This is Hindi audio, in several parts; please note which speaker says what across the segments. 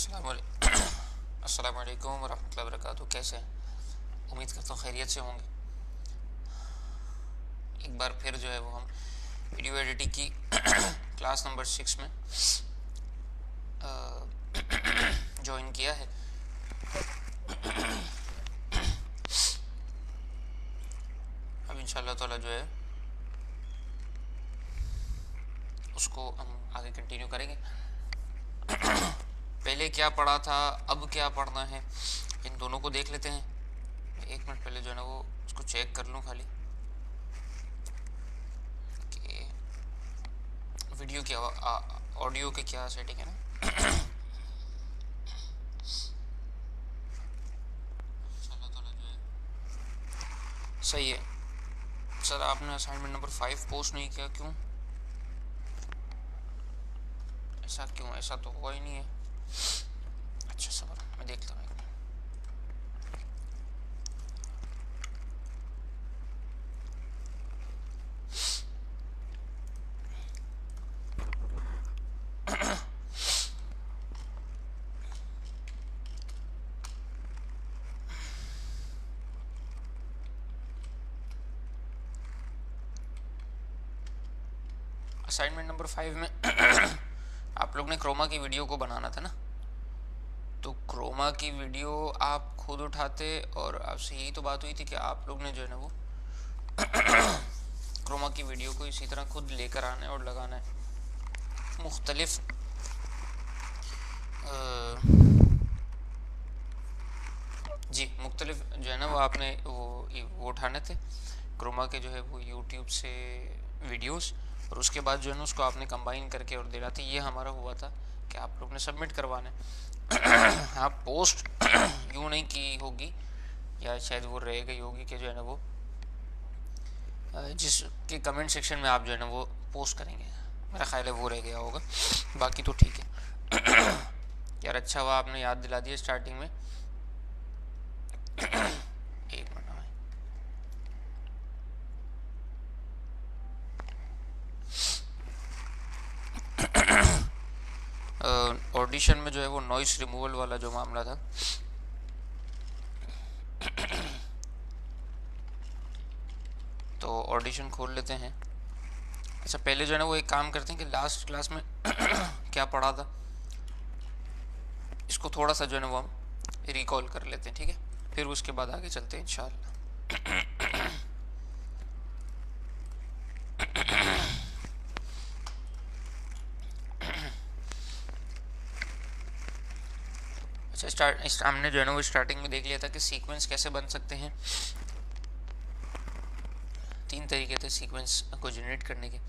Speaker 1: अस्सलाम वालेकुम वरहमतुल्लाहि वबरकातुहू। कैसे हैं? उम्मीद करता हूँ खैरियत से होंगे। एक बार फिर जो है वो हम वीडियो एडिटिंग की क्लास नंबर 6 में ज्वाइन किया है। अब इंशाल्लाह ताला जो है उसको हम आगे कंटिन्यू करेंगे। पहले क्या पढ़ा था, अब क्या पढ़ना है, इन दोनों को देख लेते हैं। एक मिनट पहले जो है ना वो उसको चेक कर लूँ खाली कि वीडियो क्या ऑडियो के क्या सेटिंग है ना। इंशाल्लाह ताला जो है सही है। सर आपने असाइनमेंट नंबर 5 पोस्ट नहीं किया, क्यों? ऐसा क्यों? ऐसा तो हुआ ही नहीं है। अच्छा सबर, मैं देखता हूँ। असाइनमेंट नंबर 5 में आप लोग ने क्रोमा की वीडियो को बनाना था ना, तो क्रोमा की वीडियो आप खुद उठाते और आपसे यही तो बात हुई थी कि आप लोग ने जो है ना वो क्रोमा की वीडियो को इसी तरह खुद लेकर आना है और लगाना है। मुख्तलिफ जी मुख्तलिफ जो है ना वो आपने वो उठाने थे क्रोमा के जो है वो यूट्यूब से वीडियोस, और उसके बाद जो है ना उसको आपने कंबाइन करके और देना था। ये हमारा हुआ था कि आप लोग ने सबमिट करवाना है। हाँ, पोस्ट यूँ नहीं की होगी, या शायद वो रह गई होगी कि जो है ना वो जिसके कमेंट सेक्शन में आप जो है ना वो पोस्ट करेंगे, मेरा ख्याल है वो रह गया होगा। बाकी तो ठीक है। यार अच्छा हुआ आपने याद दिला दिया स्टार्टिंग में। एक मिनट में ऑडिशन में जो है वो नॉइस रिमूवल वाला जो मामला था, तो ऑडिशन खोल लेते हैं। अच्छा पहले जो है ना वो एक काम करते हैं कि लास्ट क्लास में क्या पढ़ा था इसको थोड़ा सा जो है ना वो हम रिकॉल कर लेते हैं, ठीक है? फिर उसके बाद आगे चलते हैं इंशाल्लाह। अच्छा हमने जो है ना वो स्टार्टिंग में देख लिया था कि सीक्वेंस कैसे बन सकते हैं। 3 तरीके थे सीक्वेंस को जनरेट करने के।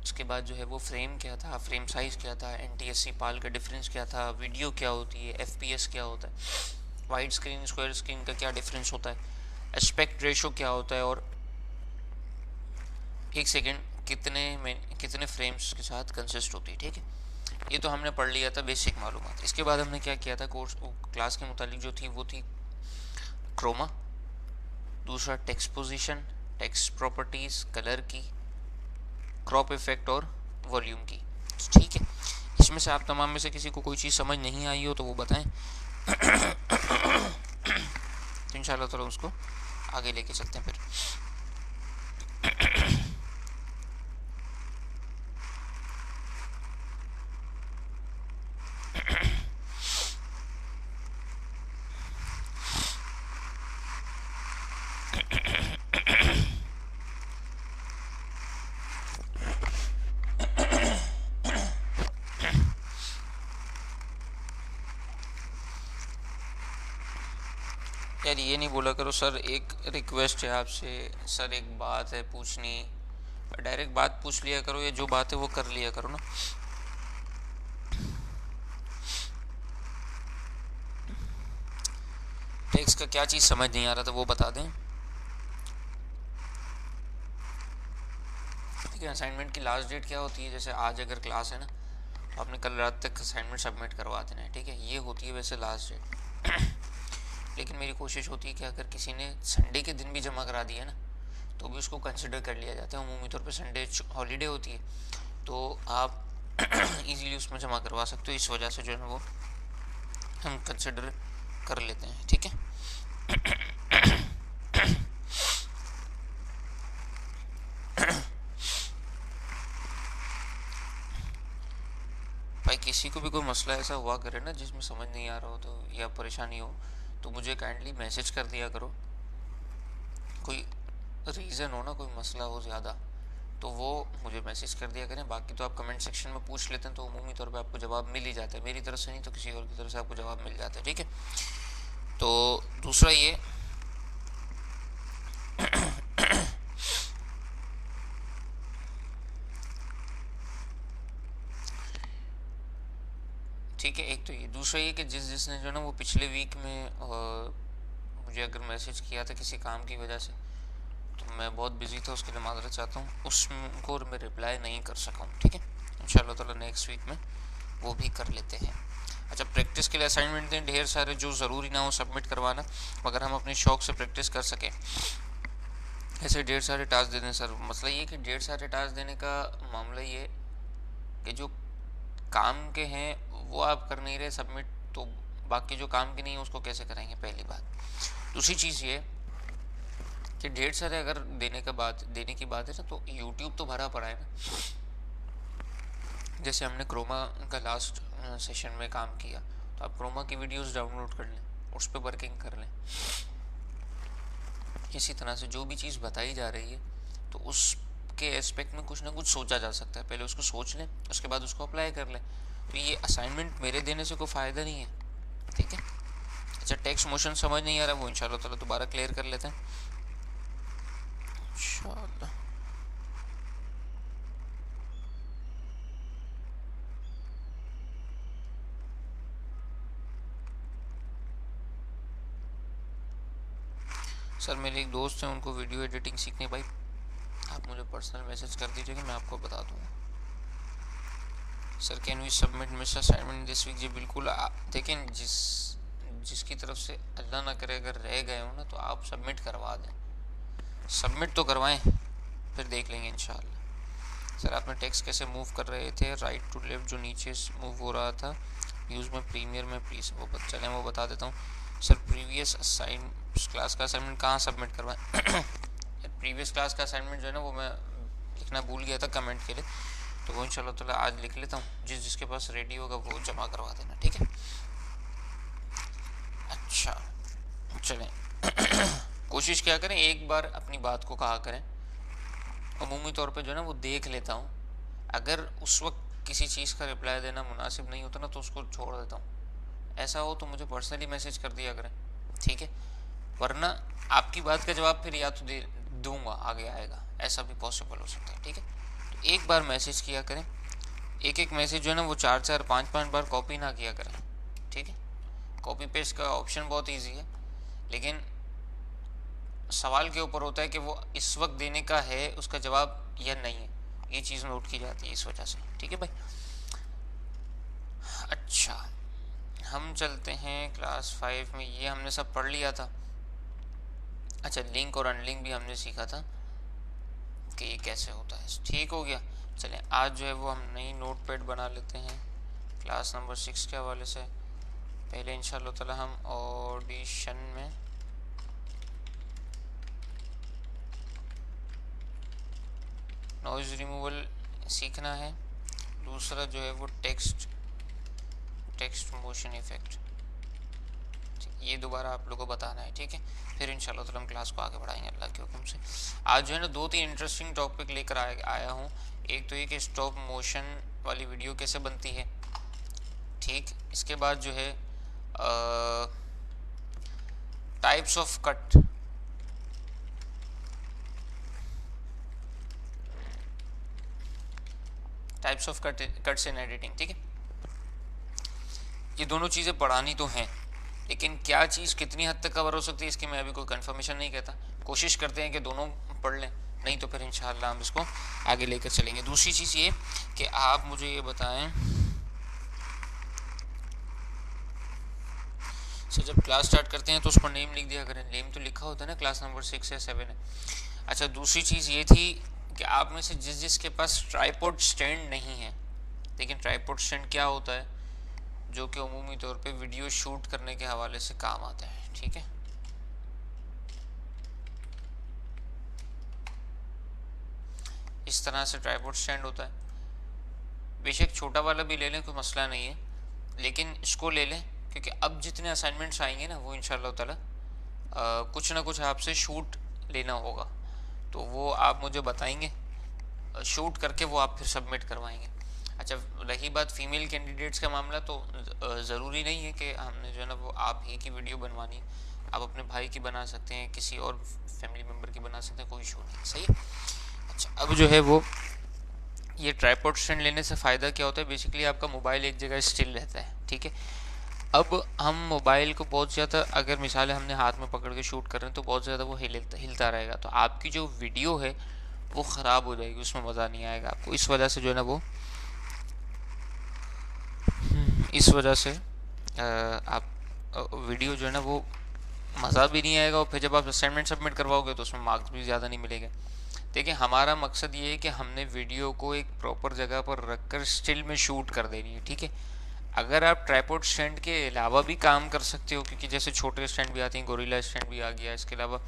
Speaker 1: उसके बाद जो है वो फ्रेम क्या था, फ्रेम साइज क्या था, NTSC पाल का डिफरेंस क्या था, वीडियो क्या होती है, FPS क्या होता है, वाइड स्क्रीन स्क्वायर स्क्रीन का क्या डिफरेंस होता है, एस्पेक्ट रेशो क्या होता है, और एक सेकेंड कितने फ्रेम्स के साथ कंसिस्ट होती है, ठीक है? ये तो हमने पढ़ लिया था बेसिक मालूमात। इसके बाद हमने क्या किया था, कोर्स क्लास के मुतालिक जो थी वो थी क्रोमा, दूसरा text position, text properties, colour की, क्रॉप इफेक्ट और वॉल्यूम की, ठीक है? इसमें से आप तमाम में से किसी को कोई चीज़ समझ नहीं आई हो तो वो बताएं। तो इंशाल्लाह ताला उसको आगे लेके चलते हैं फिर। यार ये नहीं बोला करो सर एक रिक्वेस्ट है आपसे, सर एक बात है पूछनी, डायरेक्ट बात पूछ लिया करो, या जो बात है वो कर लिया करो ना। टेक्स्ट का क्या चीज़ समझ नहीं आ रहा था वो बता दें, ठीक है? असाइनमेंट की लास्ट डेट क्या होती है? जैसे आज अगर क्लास है ना तो आपने कल रात तक असाइनमेंट सबमिट करवा देना है, ठीक है? ये होती है वैसे लास्ट डेट। लेकिन मेरी कोशिश होती है कि अगर किसी ने संडे के दिन भी जमा करा दिया ना तो भी उसको कंसिडर कर लिया जाता है। अमूमी तौर पे संडे हॉलीडे होती है तो आप इजीली उसमें जमा करवा सकते हो। इस वजह से जो है ना वो हम कंसिडर कर लेते हैं, ठीक है। भाई किसी को भी कोई मसला ऐसा हुआ करे ना जिसमें समझ नहीं आ रहा हो तो या परेशानी हो तो मुझे काइंडली मैसेज कर दिया करो। कोई रीज़न हो ना, कोई मसला हो ज़्यादा, तो वो मुझे मैसेज कर दिया करें। बाकी तो आप कमेंट सेक्शन में पूछ लेते हैं तो उमूमी तौर पे आपको जवाब मिल ही जाता है, मेरी तरफ से नहीं तो किसी और की तरफ से आपको जवाब मिल जाता है, ठीक है। तो दूसरा ये ठीक है, एक तो ये, दूसरा ये कि जिसने जो ना वो पिछले वीक में मुझे अगर मैसेज किया था किसी काम की वजह से, तो मैं बहुत बिजी था, उसके लिए माजरत चाहता हूँ, उसको मैं रिप्लाई नहीं कर सका हूँ, ठीक है। इंशाल्लाह ताला नेक्स्ट वीक में वो भी कर लेते हैं। अच्छा, प्रैक्टिस के लिए असाइनमेंट दें ढेर सारे, जो ज़रूरी ना हो सबमिट करवाना, मगर हम अपने शौक़ से प्रैक्टिस कर सकें, ऐसे ढेर सारे टास्क दे दें। सर मसला ये कि ढेर सारे टास्क देने का मामला ये कि जो काम के हैं वो आप कर नहीं रहे सबमिट, तो बाकी जो काम के नहीं है उसको कैसे करेंगे, पहली बात। दूसरी चीज़ ये कि ढेर सारे अगर देने की बात है ना, तो यूट्यूब तो भरा पड़ा है ना। जैसे हमने क्रोमा का लास्ट सेशन में काम किया, तो आप क्रोमा की वीडियोस डाउनलोड कर लें, उस पर वर्किंग कर लें। इसी तरह से जो भी चीज़ बताई जा रही है तो उसके एस्पेक्ट में कुछ ना कुछ सोचा जा सकता है, पहले उसको सोच लें, उसके बाद उसको अप्लाई कर लें। तो ये असाइनमेंट मेरे देने से कोई फ़ायदा नहीं है, ठीक है। अच्छा, टेक्स्ट मोशन समझ नहीं आ रहा, वो इंशाल्लाह ताला दोबारा क्लियर कर लेते हैं इंशाल्लाह। सर मेरे एक दोस्त हैं, उनको वीडियो एडिटिंग सीखनी, भाई आप मुझे पर्सनल मैसेज कर दीजिएगा, मैं आपको बता दूँगा। Sir can we submit miss assignment this week? जी बिल्कुल। देखें, जिसकी तरफ से अल्लाह ना करे अगर रह गए हो ना, तो आप सबमिट करवा दें, सबमिट तो करवाएं, फिर देख लेंगे इंशाल्लाह। सर आपने टेक्स्ट कैसे मूव कर रहे थे, राइट टू लेफ्ट जो नीचे मूव हो रहा था, यूज़ में प्रीमियर में प्लीज़ वो चलें, वो बता देता हूँ। सर प्रीवियस क्लास का असाइनमेंट कहाँ सबमिट करवाएं? प्रीवियस क्लास का असाइनमेंट जो है ना, वो मैं लिखना भूल गया था कमेंट के लिए, तो वो इंशाल्लाह ताला आज लिख लेता हूँ। जिसके पास रेडी होगा वो जमा करवा देना, ठीक है। अच्छा चलें, कोशिश क्या करें, एक बार अपनी बात को कहा करें। अमूमी तौर पे जो है ना वो देख लेता हूँ, अगर उस वक्त किसी चीज़ का रिप्लाई देना मुनासिब नहीं होता ना तो उसको छोड़ देता हूँ। ऐसा हो तो मुझे पर्सनली मैसेज कर दिया करें, ठीक है, वरना आपकी बात का जवाब फिर या तो दे दूंगा आगे आएगा, ऐसा भी पॉसिबल हो सकता है, ठीक है। तो एक बार मैसेज किया करें, एक एक मैसेज जो है ना वो 4-4 5-5 बार कॉपी ना किया करें, ठीक है। कॉपी पेस्ट का ऑप्शन बहुत ईजी है, लेकिन सवाल के ऊपर होता है कि वो इस वक्त देने का है उसका जवाब या नहीं है, ये चीज़ नोट की जाती है इस वजह से, ठीक है भाई। अच्छा, हम चलते हैं क्लास 5 में, ये हमने सब पढ़ लिया था। अच्छा, लिंक और अनलिंक भी हमने सीखा था कि ये कैसे होता है, ठीक हो गया। चलें आज जो है वो हम नई नोट पैड बना लेते हैं क्लास नंबर 6 के हवाले से। पहले इंशाल्लाह ताला हम ऑडिशन में नॉइज़ रिमूवल सीखना है, दूसरा जो है वो टेक्स्ट मोशन इफेक्ट, ये दोबारा आप लोगों को बताना है, ठीक है। फिर इंशाल्लाह ताला हम क्लास को आगे बढ़ाएंगे अल्लाह के हुक्म से। आज जो है ना 2-3 इंटरेस्टिंग टॉपिक लेकर आया हूँ। एक तो ये कि स्टॉप मोशन वाली वीडियो कैसे बनती है, ठीक। इसके बाद जो है types of cut, cuts in editing, ठीक है। ये दोनों चीज़ें पढ़ानी तो हैं, लेकिन क्या चीज़ कितनी हद तक कवर हो सकती है इसकी मैं अभी कोई कंफर्मेशन नहीं कहता। कोशिश करते हैं कि दोनों पढ़ लें, नहीं तो फिर इंशाल्लाह हम इसको आगे लेकर चलेंगे। दूसरी चीज़ ये कि आप मुझे ये बताएं, सर जब क्लास स्टार्ट करते हैं तो उस पर नेम लिख दिया करें, नेम तो लिखा होता है ना, क्लास नंबर 6 या 7 है। अच्छा, दूसरी चीज़ ये थी कि आप में से जिसके पास ट्राइपॉड स्टैंड नहीं है, लेकिन ट्राइपॉड स्टैंड क्या होता है, जो कि उमूमी तौर पे वीडियो शूट करने के हवाले से काम आते हैं। ठीक है, इस तरह से ट्राइपॉड स्टैंड होता है। बेशक छोटा वाला भी ले लें, कोई मसला नहीं है, लेकिन इसको ले लें क्योंकि अब जितने असाइनमेंट्स आएंगे ना वो इंशाल्लाह ताला कुछ ना कुछ आपसे शूट लेना होगा, तो वो आप मुझे बताएंगे, शूट करके वो आप फिर सबमिट करवाएंगे। अच्छा, रही बात फीमेल कैंडिडेट्स का मामला, तो ज़रूरी नहीं है कि हमने जो है ना वो आप ही की वीडियो बनवानी है, आप अपने भाई की बना सकते हैं, किसी और फैमिली मेम्बर की बना सकते हैं, कोई इशू नहीं। सही है। अच्छा, अब जो है वो ये ट्राइपॉड स्टैंड लेने से फ़ायदा क्या होता है, बेसिकली आपका मोबाइल एक जगह स्टिल रहता है। ठीक है, अब हम मोबाइल को बहुत ज़्यादा, अगर मिसाल हमने हाथ में पकड़ के शूट कर रहे हैं तो बहुत ज़्यादा वो हिलता रहेगा, तो आपकी जो वीडियो है वो ख़राब हो जाएगी, उसमें मज़ा नहीं आएगा आपको। इस वजह से जो है ना वो इस वजह से आप वीडियो जो है ना वो मज़ा भी नहीं आएगा, और फिर जब आप असाइनमेंट सबमिट करवाओगे तो उसमें मार्क्स भी ज़्यादा नहीं मिलेंगे। देखिए, हमारा मकसद ये है कि हमने वीडियो को एक प्रॉपर जगह पर रखकर स्टिल में शूट कर देनी है। ठीक है, अगर आप ट्राइपॉड स्टैंड के अलावा भी काम कर सकते हो, क्योंकि जैसे छोटे स्टैंड भी आते हैं, गोरिल्ला स्टैंड भी आ गया, इसके अलावा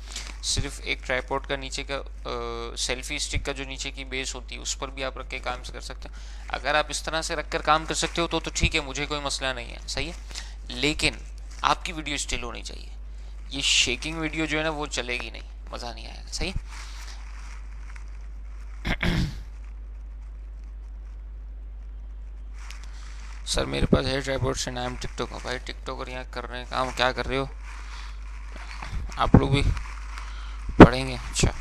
Speaker 1: सिर्फ एक ट्राइपॉड का नीचे का सेल्फी स्टिक का जो नीचे की बेस होती है उस पर भी आप रख के काम कर सकते हो। अगर आप इस तरह से रख कर काम कर सकते हो तो ठीक है, मुझे कोई मसला नहीं है। सही है, लेकिन आपकी वीडियो स्टिल होनी चाहिए। ये शेकिंग वीडियो जो है ना वो चलेगी नहीं, मज़ा नहीं आएगा। सही है। सर मेरे पास है tripod stand, I am TikTok. भाई टिकटॉकर यहाँ कर रहे हैं काम, क्या कर रहे हो आप लोग भी पढ़ेंगे? अच्छा,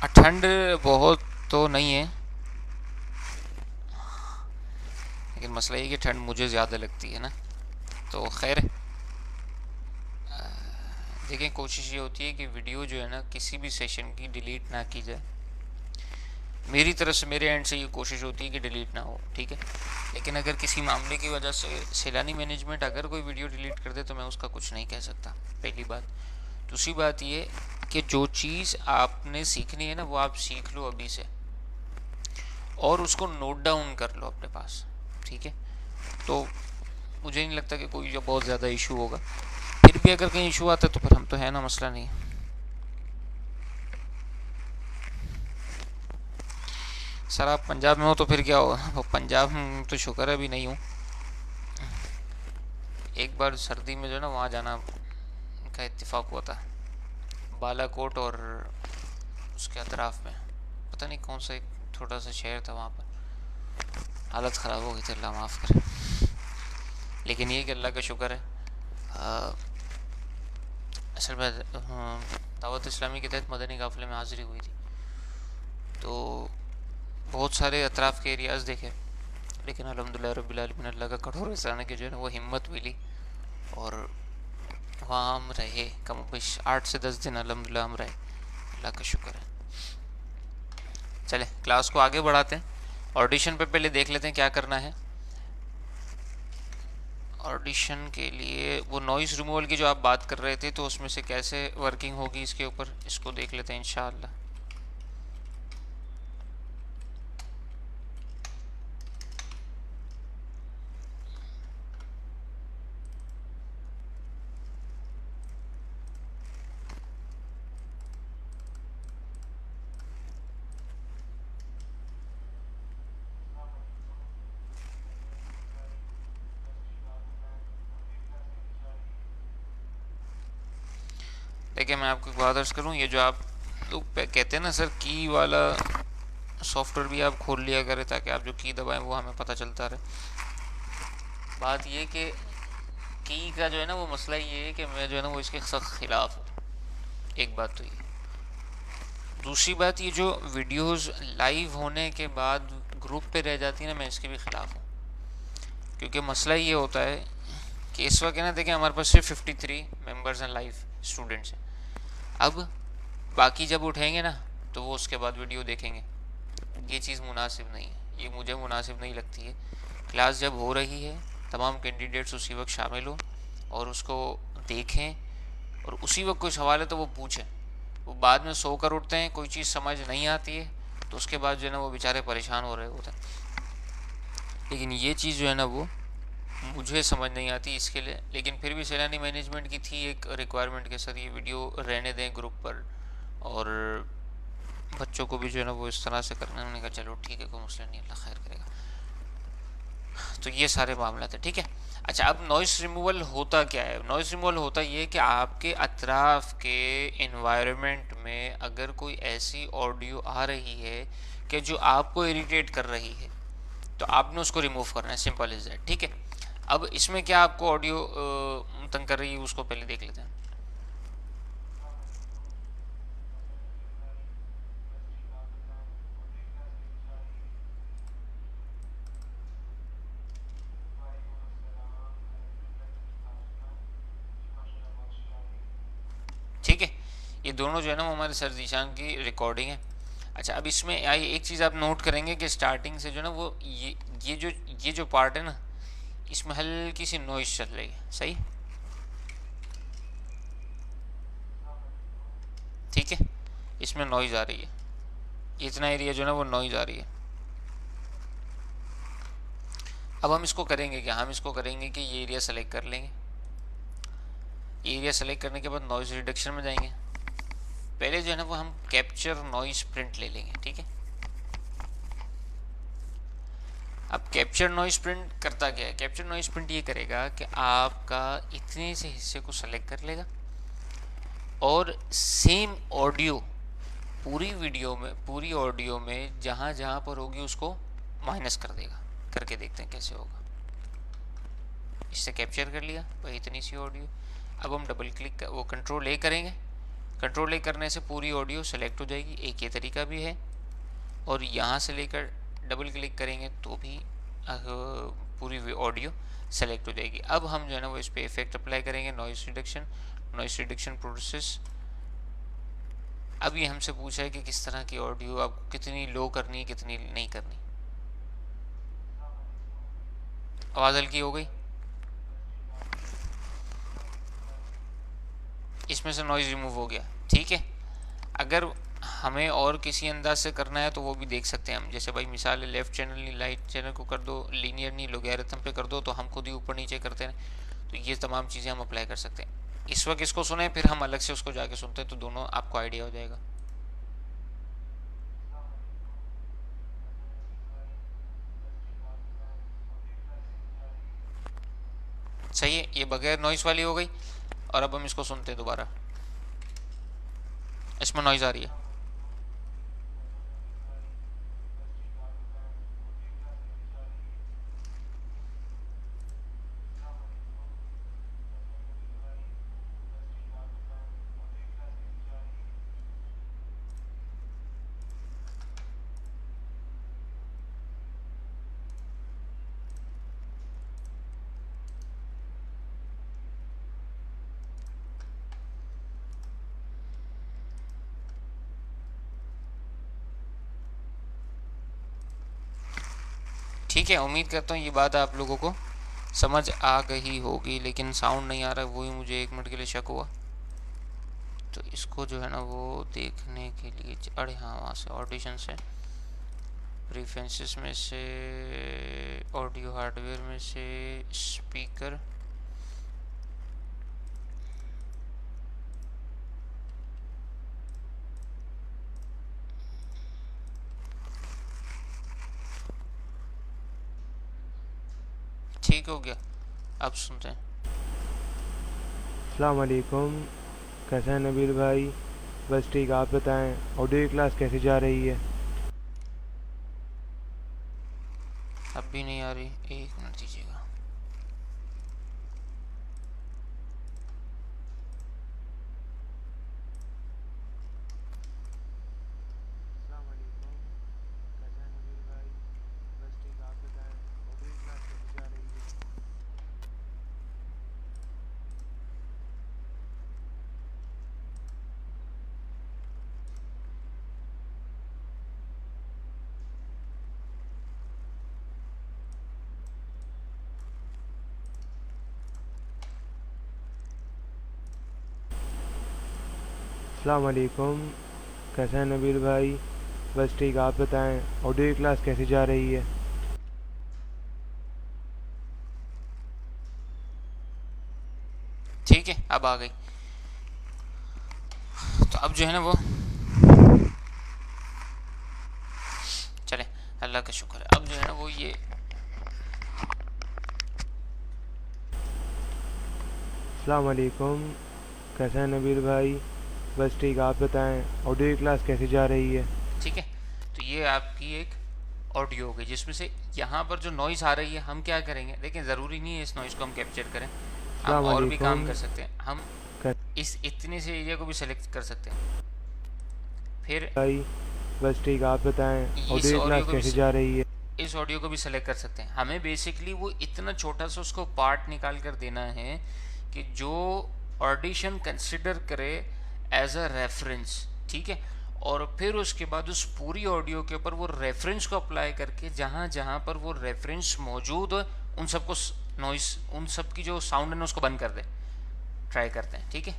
Speaker 1: ठंड बहुत तो नहीं है, लेकिन मसला ये कि ठंड मुझे ज़्यादा लगती है ना, तो खैर देखिए, कोशिश ये होती है कि वीडियो जो है ना किसी भी सेशन की डिलीट ना की जाए। मेरी तरफ से, मेरे एंड से ये कोशिश होती है कि डिलीट ना हो। ठीक है, लेकिन अगर किसी मामले की वजह से सैलानी मैनेजमेंट अगर कोई वीडियो डिलीट कर दे तो मैं उसका कुछ नहीं कह सकता, पहली बात। दूसरी बात ये कि जो चीज़ आपने सीखनी है ना वो आप सीख लो अभी से, और उसको नोट डाउन कर लो अपने पास। ठीक है, तो मुझे नहीं लगता कि कोई जो बहुत ज़्यादा इशू होगा। फिर भी अगर कहीं इशू आता है तो फिर हम तो है ना, मसला नहीं। सर आप पंजाब में हो तो फिर क्या होगा? पंजाब में तो शुक्र है अभी नहीं हूँ। एक बार सर्दी में जो है ना वहाँ जाना का इत्तेफाक हुआ था, बालाकोट और उसके अतराफ में, पता नहीं कौन सा एक छोटा सा शहर था, वहाँ पर हालत ख़राब हो गई थी, अल्लाह माफ़ करे। लेकिन ये कि अल्लाह का शुक्र है, असल में दावत इस्लामी के तहत मदनी काफ़िले में हाज़िरी हुई थी, तो बहुत सारे अतराफ़ के एरियाज़ देखे, लेकिन अल्हम्दुलिल्लाह रब्बिल आलमीन अल्लाह का कठोर एहसान के जो है ना वो हिम्मत मिली, और वहाँ हम रहे कम बेश 8 से 10 दिन अल्हम्दुलिल्लाह हम रहे, अल्लाह का शुक्र है। चले क्लास को आगे बढ़ाते हैं, ऑडिशन पे पहले देख लेते हैं क्या करना है। ऑडिशन के लिए वो नॉइज़ रिमूवल की जो आप बात कर रहे थे, तो उसमें से कैसे वर्किंग होगी इसके ऊपर, इसको देख लेते हैं इंशाअल्लाह। देखिए, मैं आपको एक बात अर्ज़ करूँ, ये जो आप लोग कहते हैं ना सर की वाला सॉफ्टवेयर भी आप खोल लिया करें, ताकि आप जो की दबाएं वो हमें पता चलता रहे। बात ये कि की का जो है ना वो मसला ये है कि मैं जो है ना वो इसके सख्त ख़िलाफ़ हूँ, एक बात तो ये। दूसरी बात, ये जो वीडियोस लाइव होने के बाद ग्रुप पे रह जाती है ना, मैं इसके भी ख़िलाफ़ हूँ, क्योंकि मसला ये होता है कि इस वक्त है ना, देखिए हमारे पास सिर्फ 53 मेंबर्स हैं, लाइव स्टूडेंट्स हैं। अब बाकी जब उठेंगे ना तो वो उसके बाद वीडियो देखेंगे, ये चीज़ मुनासिब नहीं है, ये मुझे मुनासिब नहीं लगती है। क्लास जब हो रही है तमाम कैंडिडेट्स उसी वक्त शामिल हो और उसको देखें, और उसी वक्त कोई सवाल है तो वो पूछें। वो बाद में सो कर उठते हैं, कोई चीज़ समझ नहीं आती है तो उसके बाद जो है ना वो बेचारे परेशान हो रहे होते हैं। लेकिन ये चीज़ जो है ना वो मुझे समझ नहीं आती इसके लिए, लेकिन फिर भी सैलानी मैनेजमेंट की थी एक रिक्वायरमेंट के सर ये वीडियो रहने दें ग्रुप पर, और बच्चों को भी जो है ना वो इस तरह से करना है। उन्होंने कहा चलो ठीक है, कोई मसला नहीं, अल्लाह खैर करेगा। तो ये सारे मामला थे, ठीक है। अच्छा, अब नॉइस रिमूवल होता क्या है? नॉइस रिमूवल होता ये है कि आपके अतराफ के इन्वायरमेंट में अगर कोई ऐसी ऑडियो आ रही है कि जो आपको इरिटेट कर रही है, तो आपने उसको रिमूव करना है, सिंपल इज दैट, ठीक है। अब इसमें क्या आपको ऑडियो तंग कर रही है उसको पहले देख लेते हैं। ठीक है, ये दोनों जो है ना वो हमारे सर जीशान की रिकॉर्डिंग है। अच्छा, अब इसमें आई एक चीज़ आप नोट करेंगे कि स्टार्टिंग से जो है ना वो ये जो पार्ट है ना, इसमें हल्की सी नॉइस चल रही है, सही, ठीक है। इसमें नॉइज़ आ रही है, इतना एरिया जो है ना वो नॉइज़ आ रही है। अब हम इसको करेंगे क्या, हम इसको करेंगे कि ये एरिया सेलेक्ट कर लेंगे। एरिया सेलेक्ट करने के बाद नॉइज़ रिडक्शन में जाएंगे। पहले जो है ना वो हम कैप्चर नॉइज़ प्रिंट ले लेंगे, ठीक है। अब कैप्चर नॉइज़ प्रिंट करता क्या है? कैप्चर नॉइज़ प्रिंट ये करेगा कि आपका इतने से हिस्से को सेलेक्ट कर लेगा और सेम ऑडियो पूरी ऑडियो में जहाँ जहाँ पर होगी उसको माइनस कर देगा। करके देखते हैं कैसे होगा। इससे कैप्चर कर लिया भाई इतनी सी ऑडियो। अब हम डबल क्लिक वो कंट्रोल ए करेंगे। कंट्रोल ए करने से पूरी ऑडियो सेलेक्ट हो जाएगी। एक ये तरीका भी है, और यहाँ से लेकर डबल क्लिक करेंगे तो भी पूरी ऑडियो सेलेक्ट हो जाएगी। अब हम जो है ना वो इस पर इफेक्ट अप्लाई करेंगे, नॉइस रिडक्शन प्रोसेस। अब ये हमसे पूछा है कि किस तरह की ऑडियो आपको कितनी लो करनी है, कितनी नहीं करनी। आवाज़ हल्की हो गई, इसमें से नॉइज़ रिमूव हो गया, ठीक है। अगर हमें और किसी अंदाज से करना है तो वो भी देख सकते हैं हम। जैसे भाई मिसाल है, लेफ्ट चैनल नहीं राइट चैनल को कर दो, लीनियर नहीं लोगैरिथम पे कर दो, तो हम खुद ही ऊपर नीचे करते हैं। तो ये तमाम चीज़ें हम अप्लाई कर सकते हैं। इस वक्त इसको सुने, फिर हम अलग से उसको जाके सुनते हैं, तो दोनों आपको आइडिया हो जाएगा। सही है, ये बगैर नॉइस वाली हो गई। और अब हम इसको सुनते हैं दोबारा, इसमें नॉइज़ आ रही है। ठीक है, उम्मीद करता हूँ ये बात आप लोगों को समझ आ गई होगी, लेकिन साउंड नहीं आ रहा, वही मुझे एक मिनट के लिए शक हुआ। तो इसको जो है ना वो देखने के लिए, अरे हाँ, वहाँ से ऑडिशन से, प्रीफरेंसेस में से, ऑडियो हार्डवेयर में से, स्पीकर, ठीक हो गया। अब सुनते हैं।
Speaker 2: अस्सलाम वालेकुम, कैसे हैं नबील भाई? बस ठीक, आप बताएं ऑडियो क्लास कैसी जा रही है?
Speaker 1: अब भी नहीं आ रही, एक मिनट दीजिएगा।
Speaker 2: अस्सलाम वालेकुम, कैसे हैं नबील भाई? बस ठीक, आप बताएं ऑडियो क्लास कैसी जा रही है? अस्सलाम वालेकुम, कैसे हैं नबील भाई? बस ठीक, आप बताएं ऑडियो क्लास कैसी जा रही है?
Speaker 1: अब आ गई। तो अब जो है ना वो चले, अल्लाह का शुक्र है। अब जो है ना वो ये
Speaker 2: अस्सलाम वालेकुम, कैसे हैं नबील भाई? बस ठीक, आप बताएं ऑडियो की क्लास कैसी जा रही है?
Speaker 1: ठीक है। तो ये आपकी एक ऑडियो हो गई जिसमें से यहाँ पर जो नॉइज़ आ रही है हम क्या करेंगे, लेकिन ज़रूरी नहीं है इस नॉइज़ को हम कैप्चर करें, हम
Speaker 2: अस्सलाम
Speaker 1: और भी काम
Speaker 2: वालेकुम,
Speaker 1: कर सकते हैं। हम इस इतने से एरिया को भी सेलेक्ट कर सकते हैं। फिर
Speaker 2: भाई बस ठीक, आप बताएं
Speaker 1: इस
Speaker 2: ऑडियो की
Speaker 1: ऑडियो
Speaker 2: क्लास
Speaker 1: को भी
Speaker 2: कैसी जा रही है?
Speaker 1: इस ऑडियो को भी सेलेक्ट कर सकते हैं। हमें बेसिकली वो इतना छोटा सा उसको पार्ट निकाल कर देना है कि जो ऑडिशन कंसिडर करे एज अ रेफरेंस, ठीक है। और फिर उसके बाद उस पूरी ऑडियो के ऊपर वो रेफरेंस को अप्लाई करके जहाँ जहाँ पर वो रेफरेंस मौजूद है उन सबको नॉइस, उन सब की जो साउंड है ना उसको बंद कर दे। ट्राई करते हैं, ठीक है।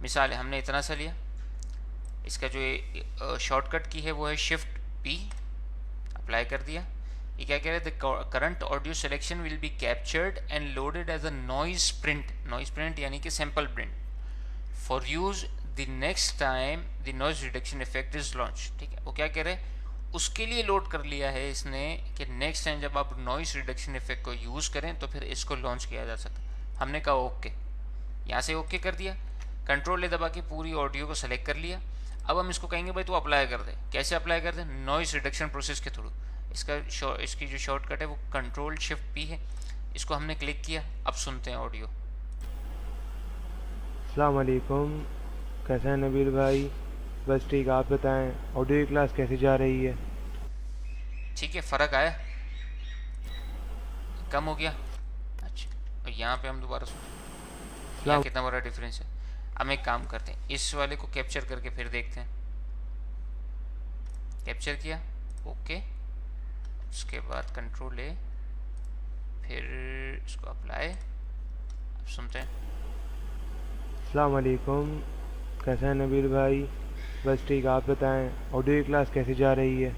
Speaker 1: मिसाल है, हमने इतना सा लिया, इसका जो शॉर्टकट की है वो है शिफ्ट पी, अप्लाई कर दिया। ये क्या कह रहे हैं, the current audio selection will be captured and loaded as a noise print, noise print यानी कि sample print for use the next time the noise reduction effect is launch. ठीक है, वो क्या कह रहे हैं, उसके लिए लोड कर लिया है इसने कि नेक्स्ट टाइम जब आप नॉइज रिडक्शन इफेक्ट को यूज़ करें तो फिर इसको लॉन्च किया जा सकता। हमने कहा ओके, यहाँ से ओके कर दिया, कंट्रोल ले दबा के पूरी ऑडियो को सेलेक्ट कर लिया। अब हम इसको कहेंगे भाई तू अप्लाई कर दे। कैसे अप्लाई कर दे? नॉइज रिडक्शन प्रोसेस के थ्रू। इसकी जो शॉर्टकट है वो कंट्रोल शिफ्ट पी है, इसको हमने क्लिक किया। अब सुनते हैं ऑडियो।
Speaker 2: अस्सलाम वालेकुम, कैसे हैं नबील भाई? बस ठीक, आप बताएं ऑडियो की क्लास कैसी जा रही है?
Speaker 1: ठीक है, फ़र्क आया, कम हो गया। अच्छा, और यहाँ पे हम दोबारा सुन, यहाँ
Speaker 2: अस्सलाम
Speaker 1: कितना बड़ा डिफरेंस है। हम एक काम करते हैं, इस वाले को कैप्चर करके फिर देखते हैं। कैप्चर किया, ओके, उसके बाद कंट्रोल ए, फिर इसको अप्लाई। अब सुनते हैं।
Speaker 2: अस्सलाम वालेकुम, कैसे हैं नबील भाई? बस ठीक, आप बताएं ऑडियो की क्लास कैसी जा रही है?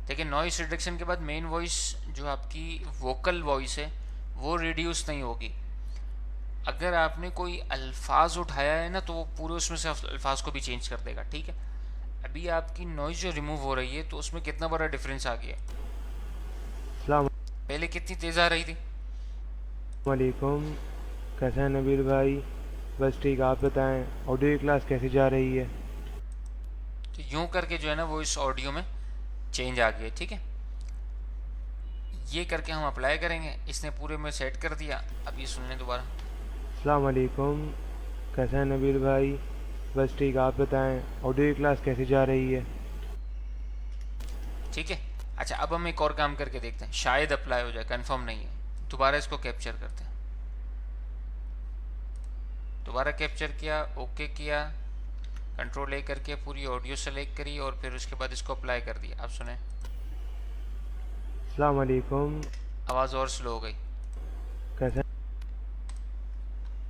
Speaker 1: देखिए, नॉइस रिडक्शन के बाद मेन वॉइस जो आपकी वोकल वॉइस है वो रिड्यूस नहीं होगी। अगर आपने कोई अल्फाज उठाया है ना तो वो पूरे उसमें से अल्फाज को भी चेंज कर देगा, ठीक है। अभी आपकी नॉइज जो रिमूव हो रही है तो उसमें कितना बड़ा डिफरेंस आ गया।
Speaker 2: अस्सलाम
Speaker 1: पहले कितनी तेज़ आ रही थी।
Speaker 2: वालेकुम, कैसे हैं नबील भाई? बस ठीक, आप बताएं ऑडियो की क्लास कैसी जा रही है?
Speaker 1: तो यूं करके जो है ना वो इस ऑडियो में चेंज आ गया, ठीक है। ये करके हम अप्लाई करेंगे, इसने पूरे में सेट कर दिया। अब ये सुन लें दोबारा।
Speaker 2: अस्सलाम वालेकुम, कैसे हैं नबील भाई? बस ठीक, आप बताएं ऑडियो की क्लास कैसी जा रही है?
Speaker 1: ठीक है। अच्छा, अब हम एक और काम करके देखते हैं, शायद अप्लाई हो जाए, कंफर्म नहीं है। दोबारा इसको कैप्चर करते हैं, दोबारा कैप्चर किया, ओके किया, कंट्रोल ए करके पूरी ऑडियो सेलेक्ट करी और फिर उसके बाद इसको अप्लाई कर दिया। अब सुने,
Speaker 2: अस्सलाम वालेकुम,
Speaker 1: आवाज़ और स्लो हो गई,
Speaker 2: कैसे?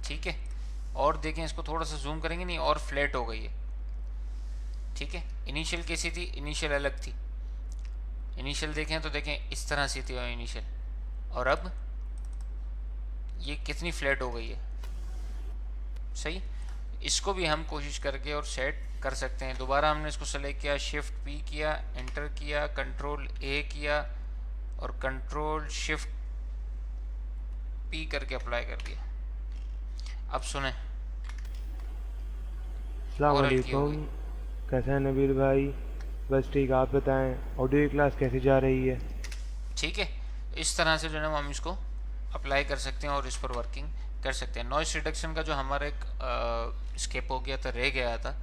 Speaker 1: ठीक है। और देखें, इसको थोड़ा सा जूम करेंगे, नहीं और फ्लैट हो गई है, ठीक है। इनिशियल कैसी थी? इनिशियल अलग थी। इनिशियल देखें तो देखें इस तरह से थी इनिशियल, और अब ये कितनी फ्लैट हो गई है। सही, इसको भी हम कोशिश करके और सेट कर सकते हैं। दोबारा हमने इसको सेलेक्ट किया, शिफ्ट पी किया, एंटर किया, कंट्रोल ए किया और कंट्रोल शिफ्ट पी करके अप्लाई कर दिया। अब सुने,
Speaker 2: अस्सलाम
Speaker 1: और हल्की हो
Speaker 2: वालेकुम,
Speaker 1: गई,
Speaker 2: कैसे हैं नबील भाई? बस ठीक, आप बताएं ऑडियो की क्लास कैसी जा रही है?
Speaker 1: ठीक है। इस तरह से जो है ना हम इसको अप्लाई कर सकते हैं और इस पर वर्किंग कर सकते हैं। नॉइस रिडक्शन का जो हमारा एक स्केप हो गया था, रह गया था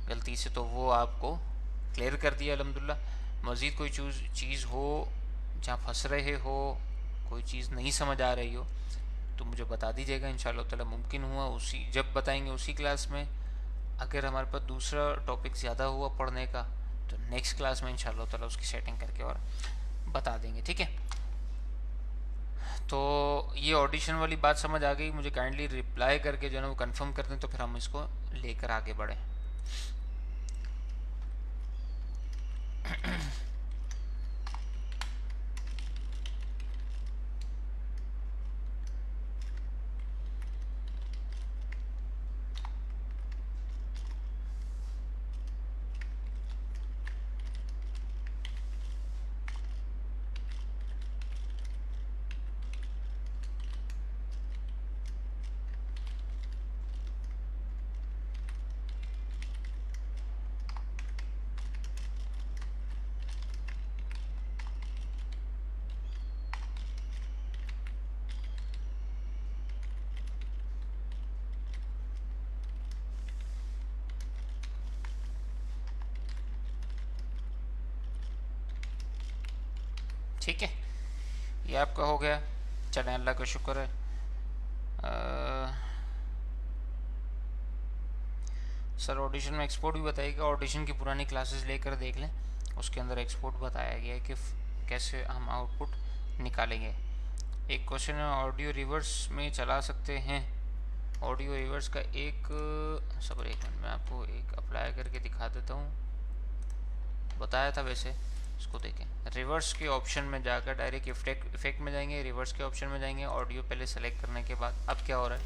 Speaker 1: गलती से, तो वो आपको क्लियर कर दिया अल्हम्दुलिल्लाह। मज़ीद कोई चीज़ हो, जहाँ फंस रहे हो, कोई चीज़ नहीं समझ आ रही हो तो मुझे बता दीजिएगा। इंशाल्लाह ताला मुमकिन हुआ उसी जब बताएंगे उसी क्लास में। अगर हमारे पास दूसरा टॉपिक ज़्यादा हुआ पढ़ने का तो नेक्स्ट क्लास में इंशाल्लाह ताला उसकी सेटिंग करके और बता देंगे, ठीक है। तो ये ऑडिशन वाली बात समझ आ गई, मुझे काइंडली रिप्लाई करके जो है ना वो कंफर्म कर दें तो फिर हम इसको लेकर आगे बढ़ें। ठीक है, ये आपका हो गया। चलें, अल्लाह का शुक्र है। सर ऑडिशन में एक्सपोर्ट भी बताइएगा। ऑडिशन की पुरानी क्लासेस लेकर देख लें, उसके अंदर एक्सपोर्ट बताया गया है कि कैसे हम आउटपुट निकालेंगे। एक क्वेश्चन है, ऑडियो रिवर्स में चला सकते हैं? ऑडियो रिवर्स का एक सबर एक मिनट, मैं आपको एक अप्लाई करके दिखा देता हूँ। बताया था वैसे, इसको देखें। रिवर्स के ऑप्शन में जाकर डायरेक्ट इफेक्ट में जाएंगे, रिवर्स के ऑप्शन में जाएंगे, ऑडियो पहले सेलेक्ट करने के बाद। अब क्या हो रहा है,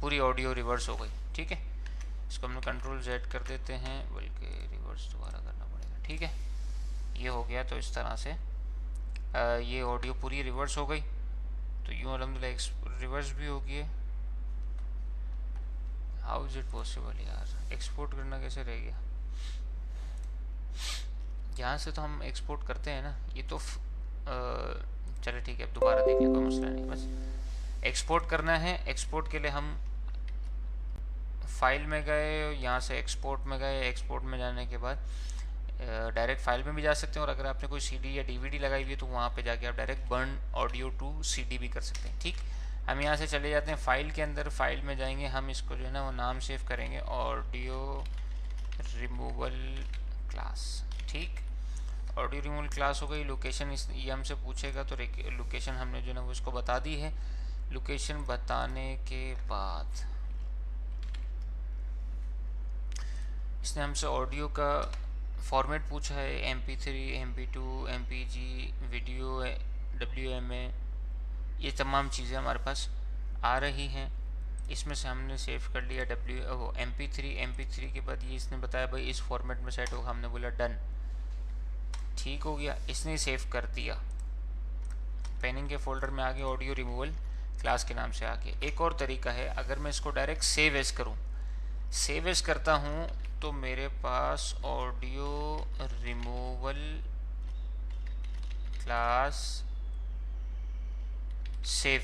Speaker 1: पूरी ऑडियो रिवर्स हो गई। ठीक है, इसको हमने कंट्रोल जेड कर देते हैं, बल्कि रिवर्स दोबारा करना पड़ेगा। ठीक है, ये हो गया। तो इस तरह से ये ऑडियो पूरी रिवर्स हो गई। तो यूँ अलहमदिल्ला रिवर्स भी हो गई है। हाउ इज़ इट पॉसिबल यार, एक्सपोर्ट करना कैसे रह गया? यहाँ से तो हम एक्सपोर्ट करते हैं ना, ये तो चले ठीक है, अब दोबारा देख लें, कोई मसला नहीं। बस एक्सपोर्ट करना है। एक्सपोर्ट के लिए हम फाइल में गए, यहाँ से एक्सपोर्ट में गए। एक्सपोर्ट में जाने के बाद डायरेक्ट फाइल में भी जा सकते हैं, और अगर आपने कोई सीडी या डीवीडी लगाई हुई है तो वहाँ पे जाके आप direct burn audio to CD भी कर सकते हैं। ठीक, हम यहाँ से चले जाते हैं फाइल के अंदर। फाइल में जाएंगे, हम इसको जो है ना वो नाम सेव करेंगे, ऑडियो रिमूवल क्लास। ठीक, ऑडियो रिमूवल क्लास हो गई। लोकेशन ये हमसे पूछेगा, तो लोकेशन हमने जो है ना वो इसको बता दी है। लोकेशन बताने के बाद इसने हमसे ऑडियो का फॉर्मेट पूछा है, MP3, MP2, MPG, video, WMA, ये तमाम चीज़ें हमारे पास आ रही हैं। इसमें से हमने सेव कर लिया MP3 के बाद ये इसने बताया भाई इस फॉर्मेट में सेट होगा, हमने बोला डन। ठीक हो गया, इसने सेव कर दिया। पेनिंग के फोल्डर में आगे ऑडियो रिमूवल क्लास के नाम से आगे। एक और तरीका है, अगर मैं इसको डायरेक्ट सेव एज करूँ, सेव एज करता हूँ तो मेरे पास ऑडियो रिमूवल क्लास सेव,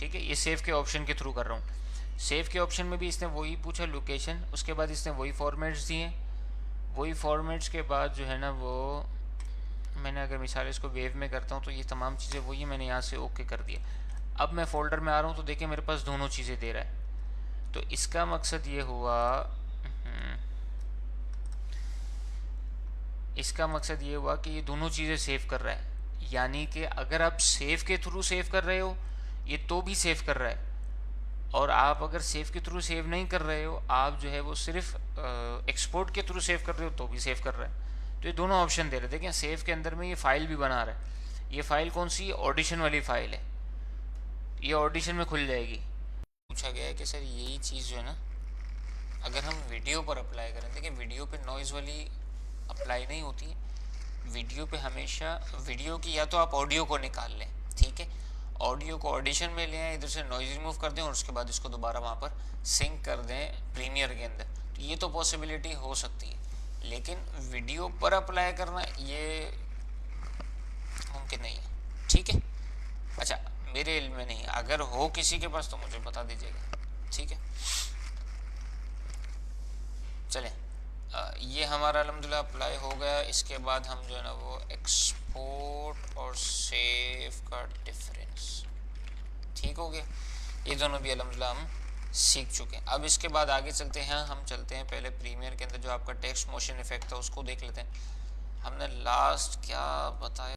Speaker 1: ठीक है, ये सेव के ऑप्शन के थ्रू कर रहा हूँ। सेव के ऑप्शन में भी इसने वही पूछा लोकेशन, उसके बाद इसने वही फॉर्मेट्स दिए। वही फॉर्मेट्स के बाद जो है ना वो मैंने, अगर मिसाल इसको वेव में करता हूँ तो ये तमाम चीज़ें वही मैंने यहाँ से ओके कर दिया। अब मैं फ़ोल्डर में आ रहा हूँ तो देखिए मेरे पास दोनों चीज़ें दे रहा है। तो इसका मकसद ये हुआ, इसका मकसद ये हुआ कि ये दोनों चीज़ें सेव कर रहा है। यानी कि अगर आप सेव के थ्रू सेव कर रहे हो ये तो भी सेव कर रहा है, और आप अगर सेव के थ्रू सेव नहीं कर रहे हो, आप जो है वो सिर्फ एक्सपोर्ट के थ्रू सेव कर रहे हो तो भी सेव कर रहा है। तो ये दोनों ऑप्शन दे रहे हैं। देखिए सेव के अंदर में ये फाइल भी बना रहा है। ये फाइल कौन सी है? ऑडिशन वाली फाइल है, ये ऑडिशन में खुल जाएगी। पूछा गया है कि सर यही चीज़ जो है ना अगर हम वीडियो पर अप्लाई करें, देखिए वीडियो पे नॉइज़ वाली अप्लाई नहीं होती है। वीडियो पे हमेशा वीडियो की या तो आप ऑडियो को निकाल लें, ठीक है, ऑडियो को ऑडिशन में ले आए, इधर से नॉइज़ रिमूव कर दें और उसके बाद इसको दोबारा वहाँ पर सिंक कर दें प्रीमियर के अंदर, तो ये तो पॉसिबिलिटी हो सकती है। लेकिन वीडियो पर अप्लाई करना ये मुमकिन नहीं है, ठीक है। अच्छा, मेरे इल्म में नहीं, अगर हो किसी के पास तो मुझे बता दीजिएगा, ठीक है। चलें, ये हमारा अल्हम्दुलिल्लाह अप्लाई हो गया। इसके बाद हम जो है ना वो एक्सपोर्ट और सेव का डिफरेंस, ठीक हो गया। ये दोनों भी अल्हम्दुलिल्लाह हम सीख चुके हैं। अब इसके बाद आगे चलते हैं, हम चलते हैं पहले प्रीमियर के अंदर जो आपका टेक्स्ट मोशन इफेक्ट था उसको देख लेते हैं। हमने लास्ट क्या बताया?